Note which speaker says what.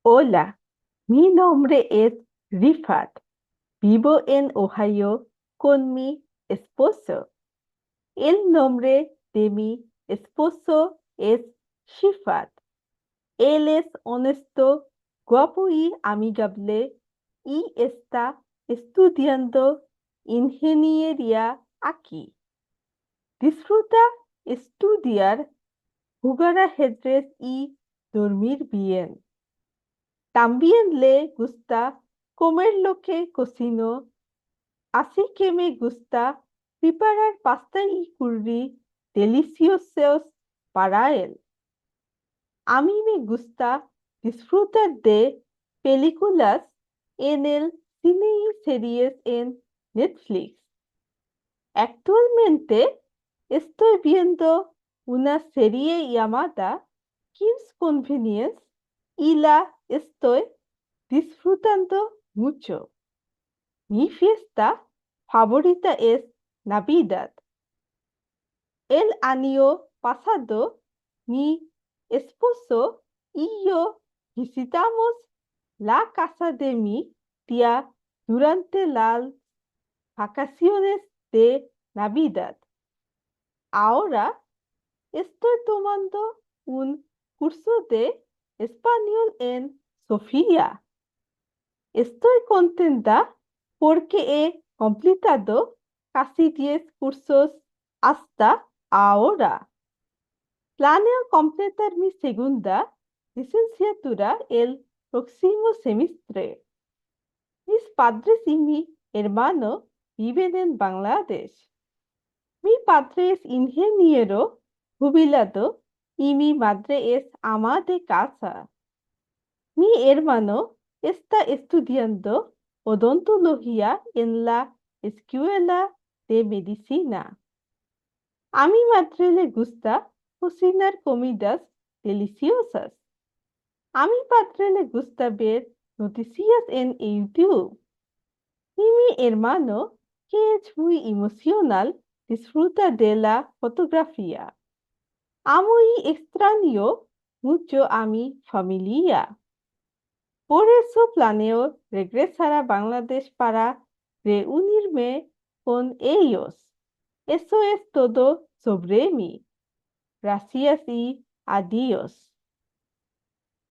Speaker 1: Hola, mi nombre es Rifat. Vivo en Ohio con mi esposo. El nombre de mi esposo es Shifat. Él es honesto, guapo y amigable y está estudiando ingeniería aquí. Disfruta estudiar, jugar ajedrez y dormir bien. También le gusta comer lo que cocino, así que me gusta preparar pasta y curry deliciosos para él. A mí me gusta disfrutar de películas en el cine y series en Netflix. Actualmente estoy viendo una serie llamada Kim's Convenience y la estoy disfrutando mucho. Mi fiesta favorita es Navidad. El año pasado, mi esposo y yo visitamos la casa de mi tía durante las vacaciones de Navidad. Ahora estoy tomando un curso de español en Sofía. Estoy contenta porque he completado casi 10 cursos hasta ahora. Planeo completar mi segunda licenciatura el próximo semestre. Mis padres y mi hermano viven en Bangladesh. Mi padre es ingeniero jubilado y mi madre es ama de casa. Mi hermano está estudiando odontología en la escuela de medicina. A mi madre le gusta cocinar comidas deliciosas. A mi padre le gusta ver noticias en YouTube. Y mi hermano, que es muy emocional, disfruta de la fotografía. Amo y extraño mucho a mi familia. Por eso planeo regresar a Bangladesh para reunirme con ellos. Eso es todo sobre mí. Gracias y adiós.